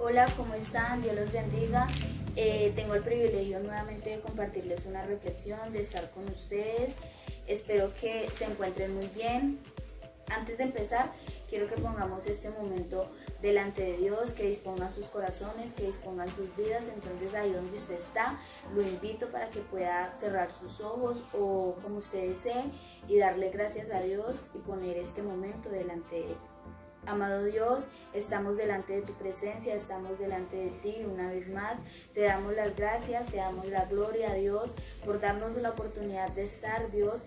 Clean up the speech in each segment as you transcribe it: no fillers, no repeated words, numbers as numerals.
Hola, ¿cómo están? Dios los bendiga. Tengo el privilegio nuevamente de compartirles una reflexión, de estar con ustedes. Espero que se encuentren muy bien. Antes de empezar, quiero que pongamos este momento delante de Dios, que dispongan sus corazones, que dispongan sus vidas. Entonces ahí donde usted está, lo invito para que pueda cerrar sus ojos o como usted desee y darle gracias a Dios y poner este momento delante de Él. Amado Dios, estamos delante de tu presencia, estamos delante de ti una vez más. Te damos las gracias, te damos la gloria, Dios, por darnos la oportunidad de estar, Dios,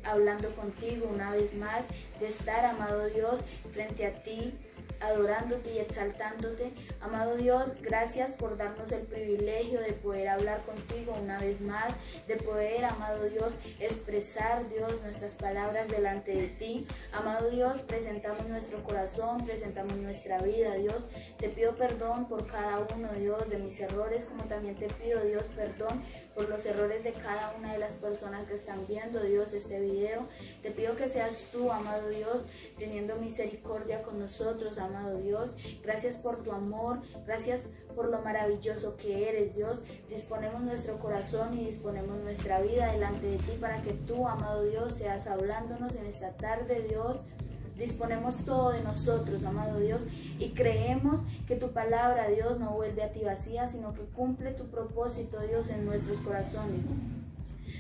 hablando contigo una vez más, de estar, amado Dios, frente a ti, adorándote y exaltándote. Amado Dios, gracias por darnos el privilegio de poder hablar contigo una vez más, de poder, amado Dios, expresar, Dios, nuestras palabras delante de ti. Amado Dios, presentamos nuestro corazón, presentamos nuestra vida, Dios. Te pido perdón por cada uno, Dios, de mis errores, como también te pido, Dios, perdón por los errores de cada una de las personas que están viendo, Dios, este video. Te pido que seas tú, amado Dios, teniendo misericordia con nosotros, amado Dios. Gracias por tu amor, gracias por lo maravilloso que eres, Dios. Disponemos nuestro corazón y disponemos nuestra vida delante de ti para que tú, amado Dios, seas hablándonos en esta tarde, Dios. Disponemos todo de nosotros, amado Dios, y creemos que tu palabra, Dios, no vuelve a ti vacía, sino que cumple tu propósito, Dios, en nuestros corazones.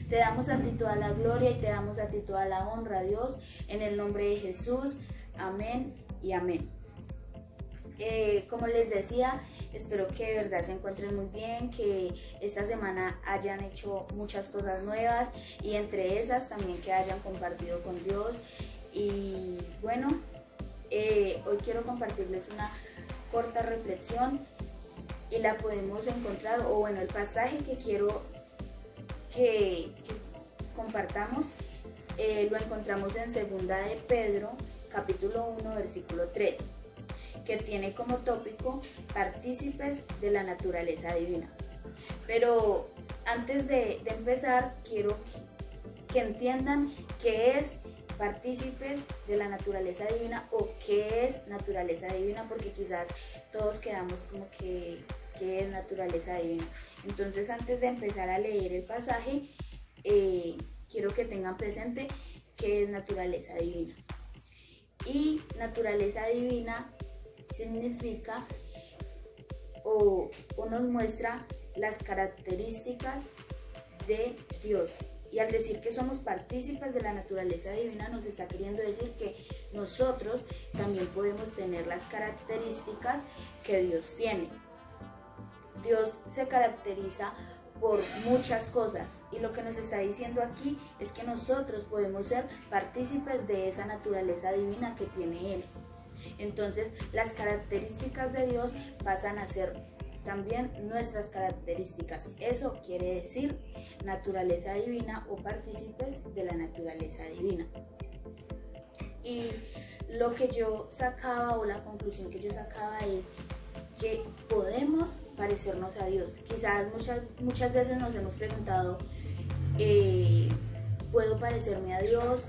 Te damos a ti toda la gloria y te damos a ti toda la honra, Dios, en el nombre de Jesús. Amén y amén. Como les decía, espero que de verdad se encuentren muy bien, que esta semana hayan hecho muchas cosas nuevas y entre esas también que hayan compartido con Dios. Y bueno, hoy quiero compartirles una corta reflexión y la podemos encontrar, o bueno, el pasaje que quiero que compartamos lo encontramos en 2 de Pedro, capítulo 1, versículo 3, que tiene como tópico partícipes de la naturaleza divina. Pero antes de empezar, quiero que entiendan qué es partícipes de la naturaleza divina o qué es naturaleza divina, porque quizás todos quedamos como que ¿qué es naturaleza divina? Entonces, antes de empezar a leer el pasaje, quiero que tengan presente qué es naturaleza divina. Y naturaleza divina significa o nos muestra las características de Dios. Y al decir que somos partícipes de la naturaleza divina, nos está queriendo decir que nosotros también podemos tener las características que Dios tiene. Dios se caracteriza por muchas cosas y lo que nos está diciendo aquí es que nosotros podemos ser partícipes de esa naturaleza divina que tiene Él. Entonces, las características de Dios pasan a ser también nuestras características. Eso quiere decir naturaleza divina o partícipes de la naturaleza divina. Y lo que yo sacaba, o la conclusión que yo sacaba, es que podemos parecernos a Dios. Quizás muchas veces nos hemos preguntado, ¿puedo parecerme a Dios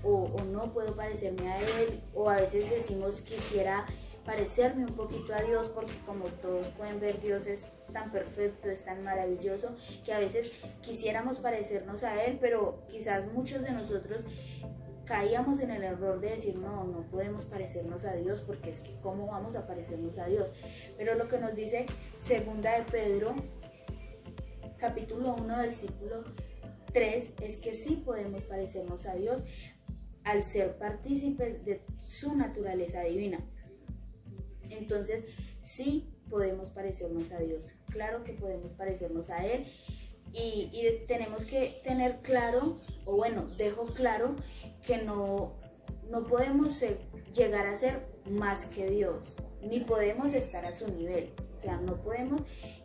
o no puedo parecerme a Él? O a veces decimos, quisiera parecerme un poquito a Dios, porque como todos pueden ver, Dios es tan perfecto, es tan maravilloso, que a veces quisiéramos parecernos a Él, pero quizás muchos de nosotros caíamos en el error de decir, no podemos parecernos a Dios, porque es que ¿cómo vamos a parecernos a Dios? Pero lo que nos dice 2 de Pedro, capítulo 1, versículo 3, es que sí podemos parecernos a Dios al ser partícipes de su naturaleza divina. Entonces, sí podemos parecernos a Dios, claro que podemos parecernos a Él, y tenemos que tener claro, o bueno, dejo claro que no podemos llegar a ser más que Dios, ni podemos estar a su nivel. O sea, no podemos,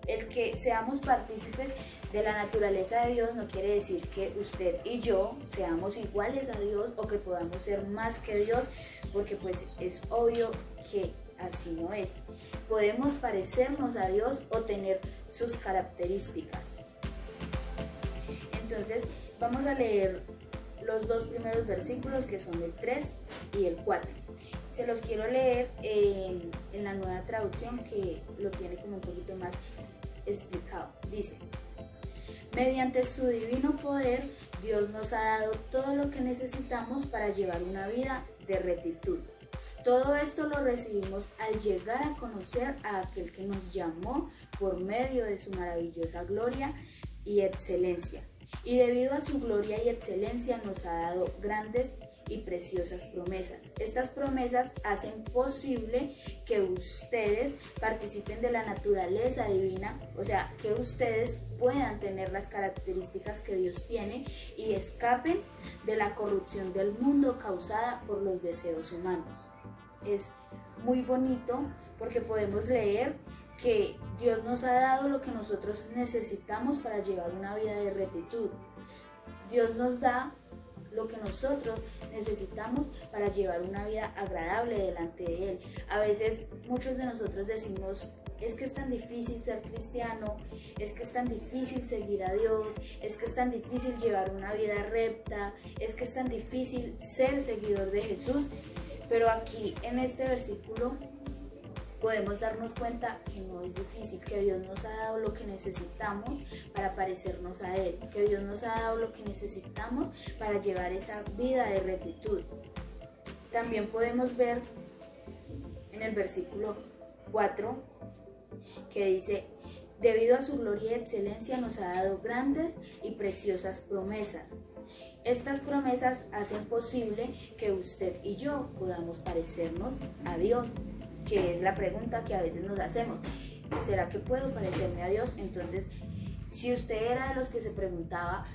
el que seamos partícipes de la naturaleza de Dios no quiere decir que usted y yo seamos iguales a Dios o que podamos ser más que Dios, porque pues es obvio que así no es. Podemos parecernos a Dios o tener sus características. Entonces, vamos a leer los dos primeros versículos, que son el 3 y el 4. Se los quiero leer en la Nueva Traducción, que lo tiene como un poquito más explicado. Dice: mediante su divino poder, Dios nos ha dado todo lo que necesitamos para llevar una vida de rectitud. Todo esto lo recibimos al llegar a conocer a aquel que nos llamó por medio de su maravillosa gloria y excelencia. Y debido a su gloria y excelencia nos ha dado grandes y preciosas promesas. Estas promesas hacen posible que ustedes participen de la naturaleza divina, o sea, que ustedes puedan tener las características que Dios tiene y escapen de la corrupción del mundo causada por los deseos humanos. Es muy bonito porque podemos leer que Dios nos ha dado lo que nosotros necesitamos para llevar una vida de rectitud. Dios nos da lo que nosotros necesitamos para llevar una vida agradable delante de Él. A veces muchos de nosotros decimos: es que es tan difícil ser cristiano, es que es tan difícil seguir a Dios, es que es tan difícil llevar una vida recta, es que es tan difícil ser seguidor de Jesús. Pero aquí en este versículo podemos darnos cuenta que no es difícil, que Dios nos ha dado lo que necesitamos para parecernos a Él, que Dios nos ha dado lo que necesitamos para llevar esa vida de rectitud. También podemos ver en el versículo 4 que dice: debido a su gloria y excelencia nos ha dado grandes y preciosas promesas. Estas promesas hacen posible que usted y yo podamos parecernos a Dios, que es la pregunta que a veces nos hacemos. ¿Será que puedo parecerme a Dios? Entonces, si usted era de los que se preguntaba: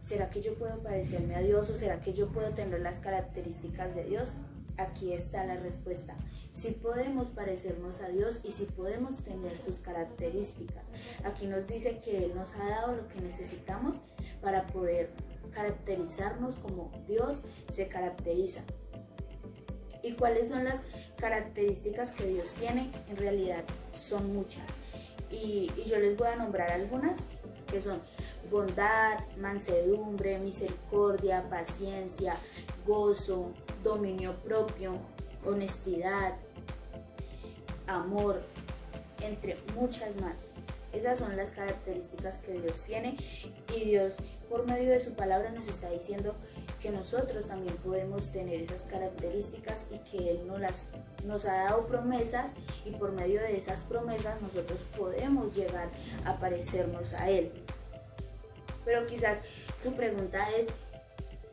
¿será que yo puedo parecerme a Dios o será que yo puedo tener las características de Dios? Aquí está la respuesta. Sí podemos parecernos a Dios y sí podemos tener sus características. Aquí nos dice que Él nos ha dado lo que necesitamos para poder caracterizarnos como Dios se caracteriza. ¿Y cuáles son las características que Dios tiene? En realidad son muchas. Y yo les voy a nombrar algunas, que son bondad, mansedumbre, misericordia, paciencia, gozo, dominio propio, honestidad, amor, entre muchas más. Esas son las características que Dios tiene, y Dios por medio de su palabra nos está diciendo que nosotros también podemos tener esas características y que Él nos ha dado promesas, y por medio de esas promesas nosotros podemos llegar a parecernos a Él. Pero quizás su pregunta es: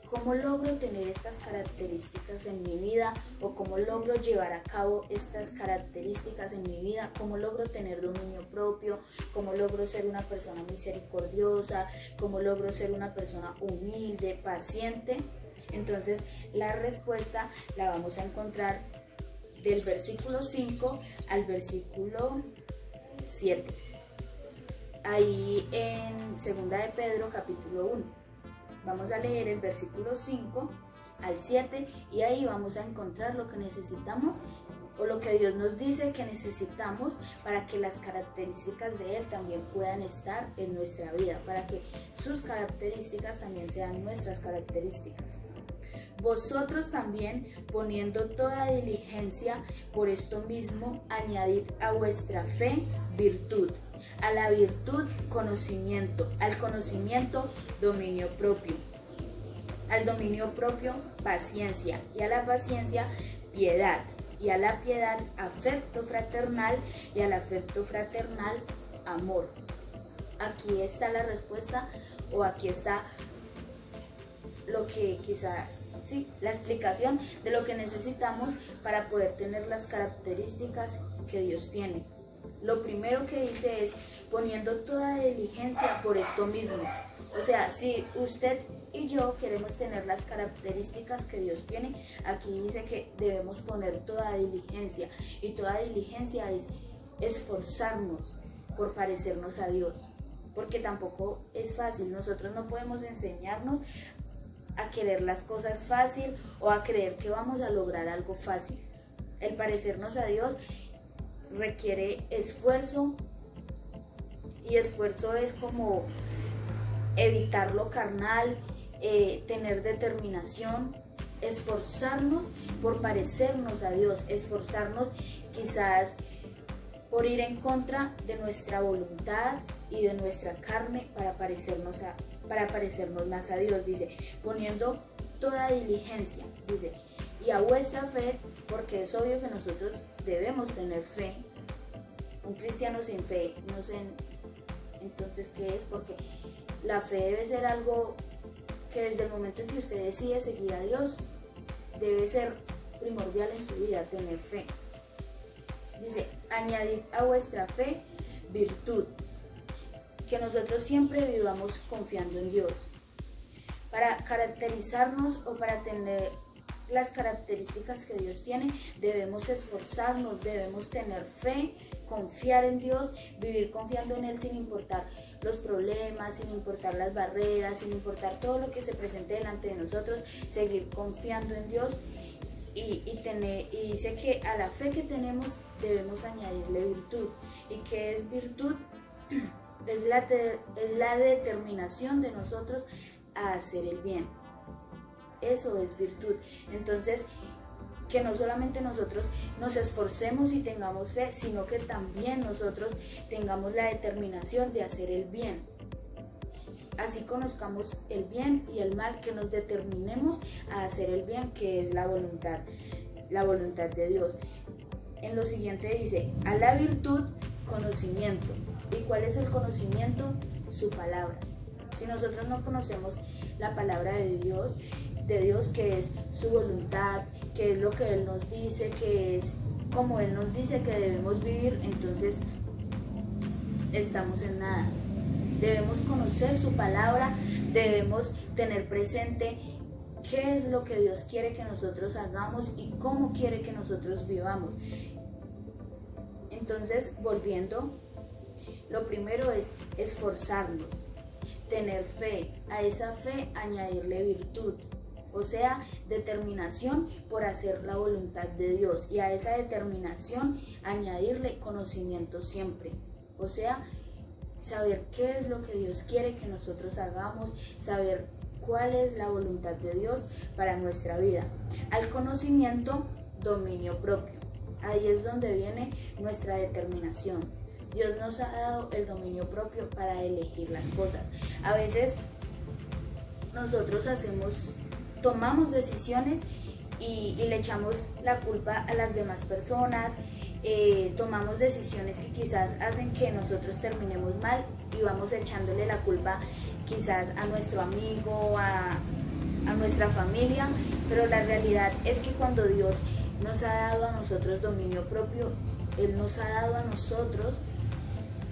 ¿cómo logro tener estas características en mi vida? ¿O cómo logro llevar a cabo estas características en mi vida? ¿Cómo logro tener dominio propio? ¿Cómo logro ser una persona misericordiosa? ¿Cómo logro ser una persona humilde, paciente? Entonces, la respuesta la vamos a encontrar del versículo 5 al versículo 7. Ahí en 2 de Pedro, capítulo 1. Vamos a leer el versículo 5 al 7 y ahí vamos a encontrar lo que necesitamos, o lo que Dios nos dice que necesitamos para que las características de Él también puedan estar en nuestra vida, para que sus características también sean nuestras características. Vosotros también, poniendo toda diligencia por esto mismo, añadid a vuestra fe virtud, a la virtud conocimiento, al conocimiento dominio propio, al dominio propio paciencia, y a la paciencia piedad, y a la piedad afecto fraternal, y al afecto fraternal amor. Aquí está la respuesta, o aquí está lo que quizás, sí, la explicación de lo que necesitamos para poder tener las características que Dios tiene. Lo primero que dice es: poniendo toda diligencia por esto mismo. O sea, si usted y yo queremos tener las características que Dios tiene, aquí dice que debemos poner toda diligencia. Y toda diligencia es esforzarnos por parecernos a Dios. Porque tampoco es fácil. Nosotros no podemos enseñarnos a querer las cosas fácil o a creer que vamos a lograr algo fácil. El parecernos a Dios requiere esfuerzo, y esfuerzo es como evitar lo carnal, tener determinación, esforzarnos por parecernos a Dios, esforzarnos quizás por ir en contra de nuestra voluntad y de nuestra carne para parecernos más a Dios, dice, poniendo toda diligencia, dice, y a vuestra fe, porque es obvio que nosotros debemos tener fe. Un cristiano sin fe, no sé entonces qué es, porque la fe debe ser algo que desde el momento en que usted decide seguir a Dios, debe ser primordial en su vida, tener fe. Dice, añadid a vuestra fe virtud, que nosotros siempre vivamos confiando en Dios. Para caracterizarnos o para tener las características que Dios tiene, debemos esforzarnos, debemos tener fe, confiar en Dios, vivir confiando en Él sin importar los problemas, sin importar las barreras, sin importar todo lo que se presente delante de nosotros, seguir confiando en Dios y dice que a la fe que tenemos debemos añadirle virtud. ¿Y qué es virtud? Es la determinación de nosotros a hacer el bien. Eso es virtud. Entonces, que no solamente nosotros nos esforcemos y tengamos fe, sino que también nosotros tengamos la determinación de hacer el bien. Así conozcamos el bien y el mal, que nos determinemos a hacer el bien, que es la voluntad de Dios. En lo siguiente dice, a la virtud, conocimiento. ¿Y cuál es el conocimiento? Su palabra. Si nosotros no conocemos la palabra de Dios, que es su voluntad, que es lo que Él nos dice, que es como Él nos dice que debemos vivir, entonces estamos en nada. Debemos conocer su palabra, debemos tener presente qué es lo que Dios quiere que nosotros hagamos y cómo quiere que nosotros vivamos. Entonces, volviendo, lo primero es esforzarnos, tener fe, a esa fe añadirle virtud, o sea, determinación por hacer la voluntad de Dios, y a esa determinación añadirle conocimiento siempre, o sea, saber qué es lo que Dios quiere que nosotros hagamos, saber cuál es la voluntad de Dios para nuestra vida. Al conocimiento, dominio propio. Ahí es donde viene nuestra determinación. Dios nos ha dado el dominio propio para elegir las cosas. A veces nosotros tomamos decisiones y le echamos la culpa a las demás personas, tomamos decisiones que quizás hacen que nosotros terminemos mal y vamos echándole la culpa quizás a nuestro amigo, a nuestra familia, pero la realidad es que cuando Dios nos ha dado a nosotros dominio propio, Él nos ha dado a nosotros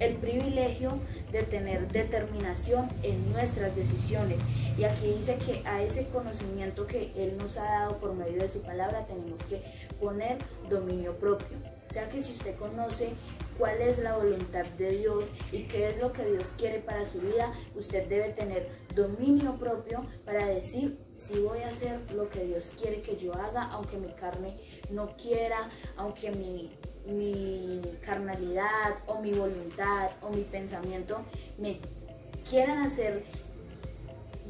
el privilegio de tener determinación en nuestras decisiones. Y aquí dice que a ese conocimiento que Él nos ha dado por medio de su palabra tenemos que poner dominio propio. O sea que si usted conoce cuál es la voluntad de Dios y qué es lo que Dios quiere para su vida, usted debe tener dominio propio para decir si voy a hacer lo que Dios quiere que yo haga, aunque mi carne no quiera, aunque mi carnalidad o mi voluntad o mi pensamiento me quieran hacer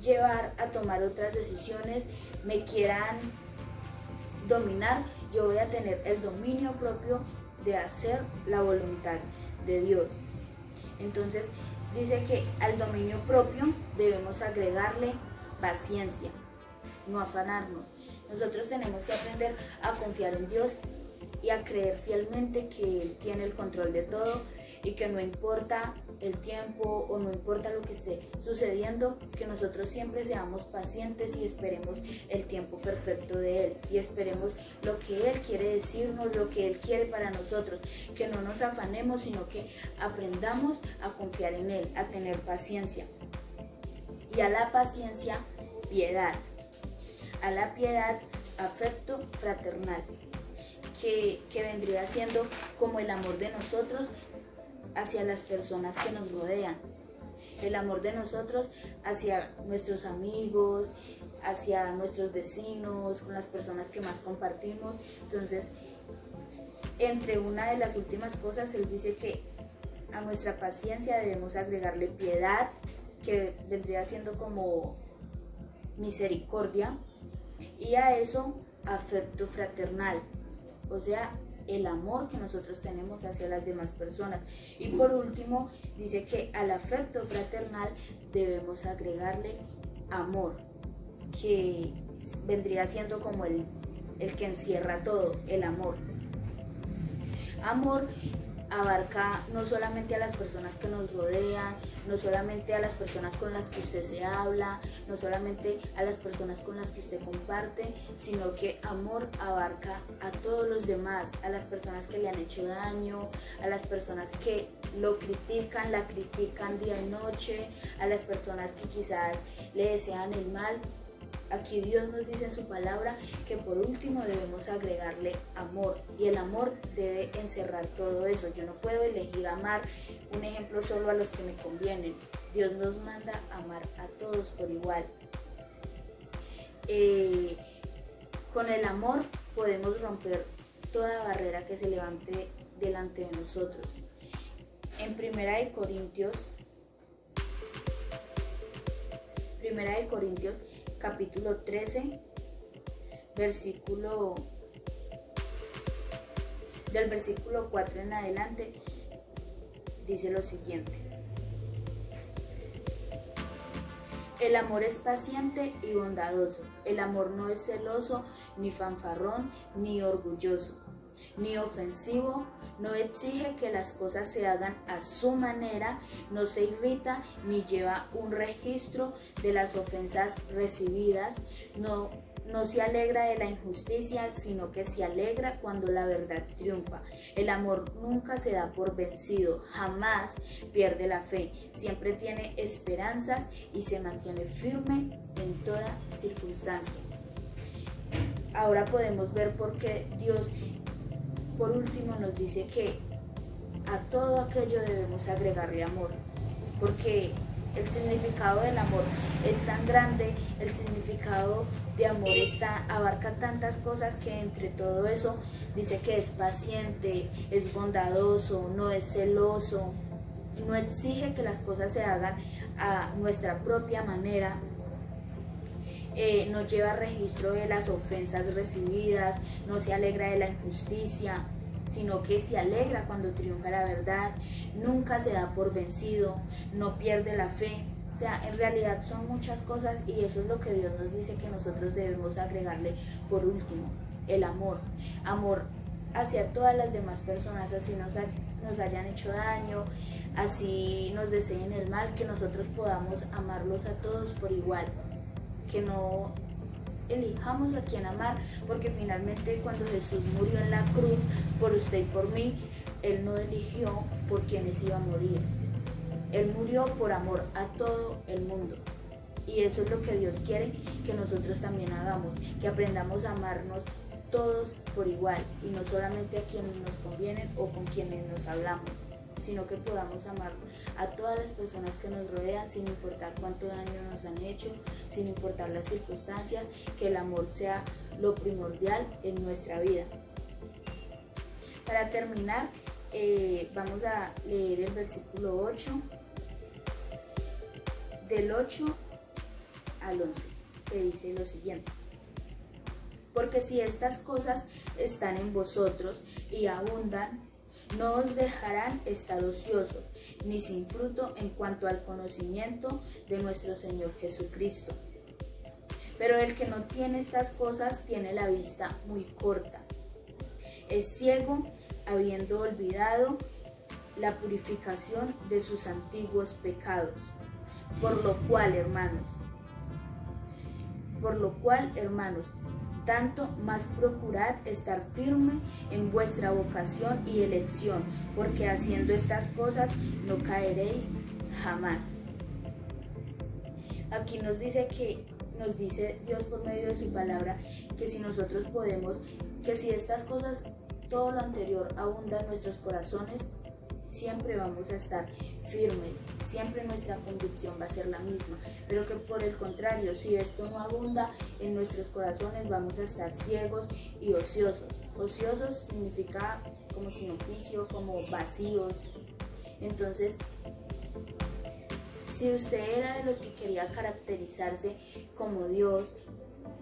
llevar a tomar otras decisiones, me quieran dominar. Yo voy a tener el dominio propio de hacer la voluntad de Dios. Entonces dice que al dominio propio debemos agregarle paciencia, no afanarnos. Nosotros tenemos que aprender a confiar en Dios y a creer fielmente que Él tiene el control de todo y que no importa el tiempo o no importa lo que esté sucediendo, que nosotros siempre seamos pacientes y esperemos el tiempo perfecto de Él y esperemos lo que Él quiere decirnos, lo que Él quiere para nosotros, que no nos afanemos, sino que aprendamos a confiar en Él, a tener paciencia. Y a la paciencia, piedad. A la piedad, afecto fraternal, que vendría siendo como el amor de nosotros hacia las personas que nos rodean, el amor de nosotros hacia nuestros amigos, hacia nuestros vecinos, con las personas que más compartimos. Entonces, entre una de las últimas cosas, él dice que a nuestra paciencia debemos agregarle piedad, que vendría siendo como misericordia, Y a eso, afecto fraternal, o sea, el amor que nosotros tenemos hacia las demás personas. Y por último, dice que al afecto fraternal debemos agregarle amor, que vendría siendo como el que encierra todo, el amor. Amor abarca no solamente a las personas que nos rodean, no solamente a las personas con las que usted se habla, no solamente a las personas con las que usted comparte, sino que amor abarca a todos los demás, a las personas que le han hecho daño, a las personas que lo critican, la critican día y noche, a las personas que quizás le desean el mal. Aquí Dios nos dice en su palabra que por último debemos agregarle amor, y el amor debe encerrar todo eso. Yo no puedo elegir amar, un ejemplo, solo a los que me convienen. Dios nos manda amar a todos por igual. Con el amor podemos romper toda barrera que se levante delante de nosotros. En Primera de Corintios capítulo 13, del versículo 4 en adelante, dice lo siguiente: el amor es paciente y bondadoso. El amor no es celoso, ni fanfarrón, ni orgulloso, ni ofensivo. No exige que las cosas se hagan a su manera, no se irrita ni lleva un registro de las ofensas recibidas, no se alegra de la injusticia, sino que se alegra cuando la verdad triunfa. El amor nunca se da por vencido, jamás pierde la fe, siempre tiene esperanzas y se mantiene firme en toda circunstancia. Ahora podemos ver por qué Dios por último nos dice que a todo aquello debemos agregarle amor, porque el significado del amor es tan grande, el significado de amor abarca tantas cosas, que entre todo eso dice que es paciente, es bondadoso, no es celoso, no exige que las cosas se hagan a nuestra propia manera, no lleva registro de las ofensas recibidas, no se alegra de la injusticia, sino que se alegra cuando triunfa la verdad, nunca se da por vencido, no pierde la fe. O sea, en realidad son muchas cosas, y eso es lo que Dios nos dice que nosotros debemos agregarle por último: el amor. Amor hacia todas las demás personas, así nos hayan hecho daño, así nos deseen el mal, que nosotros podamos amarlos a todos por igual, que no elijamos a quién amar, porque finalmente cuando Jesús murió en la cruz por usted y por mí, Él no eligió por quienes iba a morir. Él murió por amor a todo el mundo. Y eso es lo que Dios quiere que nosotros también hagamos, que aprendamos a amarnos todos por igual, y no solamente a quienes nos convienen o con quienes nos hablamos, sino que podamos amar a todas las personas que nos rodean, sin importar cuánto daño nos han hecho, sin importar las circunstancias, que el amor sea lo primordial en nuestra vida. Para terminar, vamos a leer el versículo 8, del 8 al 11, que dice lo siguiente: porque si estas cosas están en vosotros y abundan, no os dejarán estar ociosos, ni sin fruto en cuanto al conocimiento de nuestro Señor Jesucristo. Pero el que no tiene estas cosas tiene la vista muy corta, es ciego, habiendo olvidado la purificación de sus antiguos pecados. Por lo cual, hermanos, tanto más procurad estar firme en vuestra vocación y elección, porque haciendo estas cosas no caeréis jamás. Aquí nos dice Dios por medio de su palabra, que si nosotros podemos, que si estas cosas, todo lo anterior, abunda en nuestros corazones, siempre vamos a estar firmes, siempre nuestra convicción va a ser la misma, pero que por el contrario, si esto no abunda en nuestros corazones, vamos a estar ciegos y ociosos. Ociosos significa como sin oficio, como vacíos. Entonces, si usted era de los que quería caracterizarse como Dios,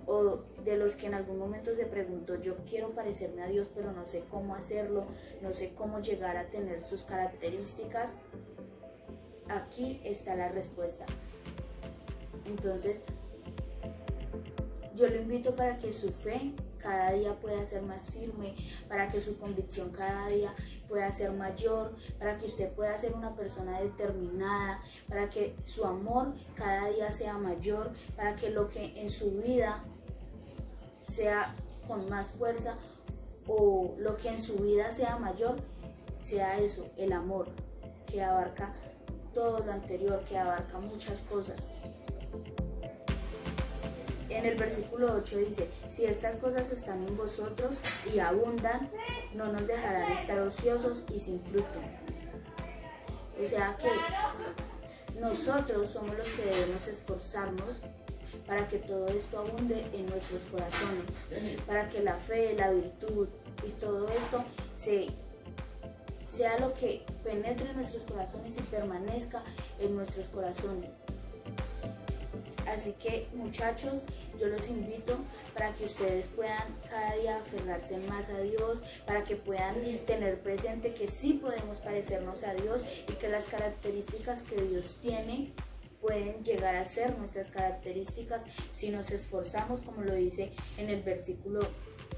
o de los que en algún momento se preguntó, yo quiero parecerme a Dios, pero no sé cómo hacerlo, no sé cómo llegar a tener sus características, aquí está la respuesta. Entonces, yo lo invito para que su fe cada día pueda ser más firme, para que su convicción cada día pueda ser mayor, para que usted pueda ser una persona determinada, para que su amor cada día sea mayor, para que lo que en su vida sea con más fuerza o lo que en su vida sea mayor, sea eso, el amor, que abarca todo lo anterior, que abarca muchas cosas. En el versículo 8 dice, si estas cosas están en vosotros y abundan, no nos dejarán estar ociosos y sin fruto. O sea que nosotros somos los que debemos esforzarnos para que todo esto abunde en nuestros corazones, para que la fe, la virtud y todo esto sea lo que penetre en nuestros corazones y permanezca en nuestros corazones. Así que, muchachos, yo los invito para que ustedes puedan cada día aferrarse más a Dios, para que puedan tener presente que sí podemos parecernos a Dios y que las características que Dios tiene pueden llegar a ser nuestras características si nos esforzamos, como lo dice en el versículo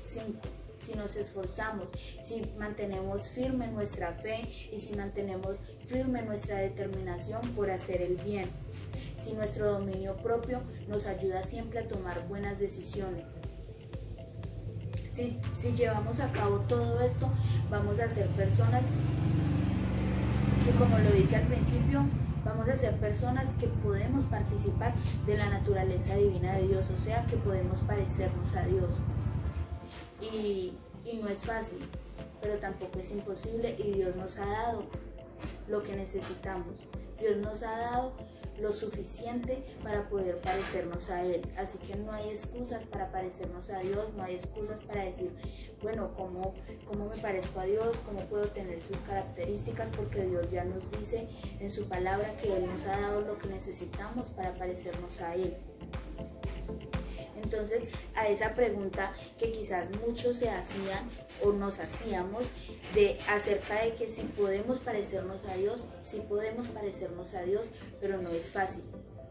5. Si nos esforzamos, si mantenemos firme nuestra fe y si mantenemos firme nuestra determinación por hacer el bien. Si nuestro dominio propio nos ayuda siempre a tomar buenas decisiones. Si llevamos a cabo todo esto, vamos a ser personas que, como lo dice al principio, vamos a ser personas que podemos participar de la naturaleza divina de Dios, o sea, que podemos parecernos a Dios. Y no es fácil, pero tampoco es imposible, y Dios nos ha dado lo que necesitamos. Dios nos ha dado lo suficiente para poder parecernos a Él. Así que no hay excusas para parecernos a Dios, no hay excusas para decir, bueno, ¿cómo me parezco a Dios? ¿Cómo puedo tener sus características? Porque Dios ya nos dice en su palabra que Él nos ha dado lo que necesitamos para parecernos a Él. Entonces, a esa pregunta que quizás muchos se hacían o nos hacíamos acerca de que si podemos parecernos a Dios, sí podemos parecernos a Dios, pero no es fácil.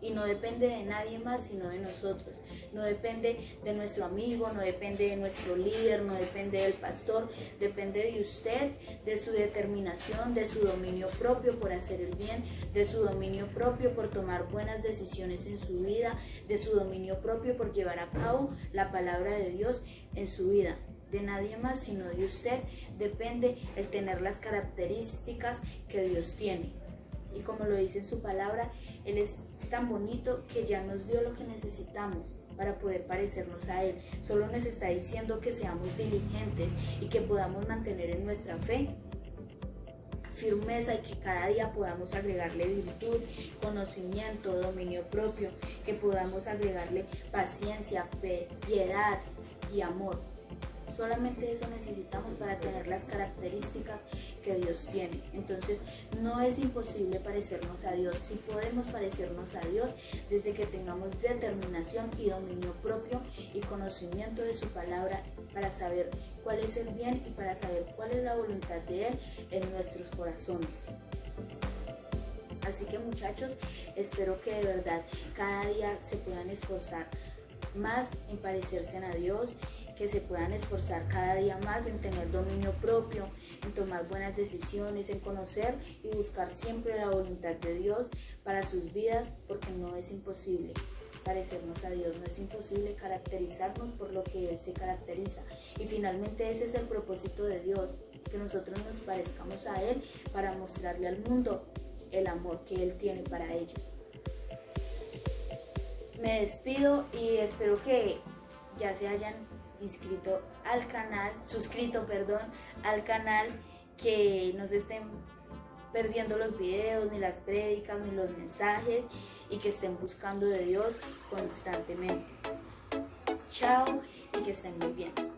Y no depende de nadie más, sino de nosotros. No depende de nuestro amigo, no depende de nuestro líder, no depende del pastor, depende de usted, de su determinación, de su dominio propio por hacer el bien, de su dominio propio por tomar buenas decisiones en su vida, de su dominio propio por llevar a cabo la palabra de Dios en su vida. De nadie más, sino de usted, depende el tener las características que Dios tiene. Y como lo dice en su palabra, Él es tan bonito que ya nos dio lo que necesitamos para poder parecernos a Él. Solo nos está diciendo que seamos diligentes y que podamos mantener en nuestra fe firmeza y que cada día podamos agregarle virtud, conocimiento, dominio propio, que podamos agregarle paciencia, piedad y amor. Solamente eso necesitamos para tener las características que Dios tiene. Entonces, no es imposible parecernos a Dios. Sí podemos parecernos a Dios desde que tengamos determinación y dominio propio y conocimiento de su palabra para saber cuál es el bien y para saber cuál es la voluntad de Él en nuestros corazones. Así que, muchachos, espero que de verdad cada día se puedan esforzar más en parecerse a Dios, que se puedan esforzar cada día más en tener dominio propio, en tomar buenas decisiones, en conocer y buscar siempre la voluntad de Dios para sus vidas, porque no es imposible parecernos a Dios, no es imposible caracterizarnos por lo que Él se caracteriza. Y finalmente ese es el propósito de Dios, que nosotros nos parezcamos a Él para mostrarle al mundo el amor que Él tiene para ellos. Me despido y espero que ya se hayan suscrito al canal, que no se estén perdiendo los videos, ni las prédicas, ni los mensajes, y que estén buscando de Dios constantemente. Chao y que estén muy bien.